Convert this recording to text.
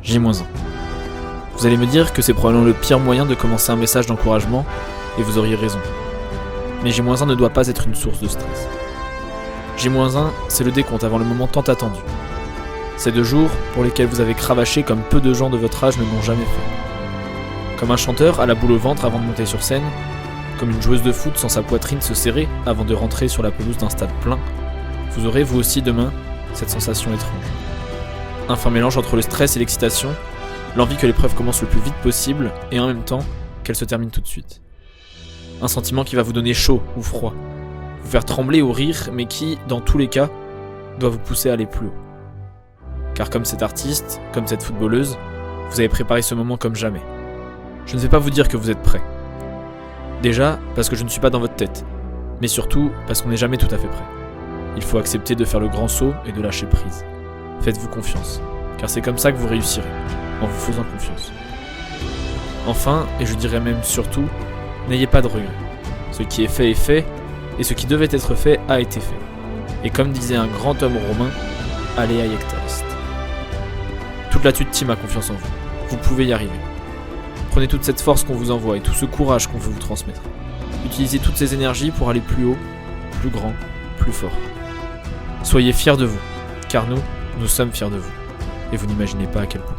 J-1. Vous allez me dire que c'est probablement le pire moyen de commencer un message d'encouragement, et vous auriez raison. Mais J-1 ne doit pas être une source de stress. J-1, c'est le décompte avant le moment tant attendu. Ces 2 jours pour lesquels vous avez cravaché comme peu de gens de votre âge ne l'ont jamais fait. Comme un chanteur à la boule au ventre avant de monter sur scène, comme une joueuse de foot sans sa poitrine se serrer avant de rentrer sur la pelouse d'un stade plein, vous aurez vous aussi demain cette sensation étrange. Un fin mélange entre le stress et l'excitation, l'envie que l'épreuve commence le plus vite possible et en même temps qu'elle se termine tout de suite. Un sentiment qui va vous donner chaud ou froid, vous faire trembler ou rire, mais qui, dans tous les cas, doit vous pousser à aller plus haut. Car comme cet artiste, comme cette footballeuse, vous avez préparé ce moment comme jamais. Je ne vais pas vous dire que vous êtes prêts. Déjà, parce que je ne suis pas dans votre tête, mais surtout parce qu'on n'est jamais tout à fait prêt. Il faut accepter de faire le grand saut et de lâcher prise. Faites-vous confiance, car c'est comme ça que vous réussirez, en vous faisant confiance. Enfin, et je dirais même surtout, n'ayez pas de regrets. Ce qui est fait, et ce qui devait être fait a été fait. Et comme disait un grand homme romain, alea iacta est. Toute l'attitude team a confiance en vous. Vous pouvez y arriver. Prenez toute cette force qu'on vous envoie et tout ce courage qu'on veut vous transmettre. Utilisez toutes ces énergies pour aller plus haut, plus grand, plus fort. Soyez fiers de vous, car nous sommes fiers de vous. Et vous n'imaginez pas à quel point.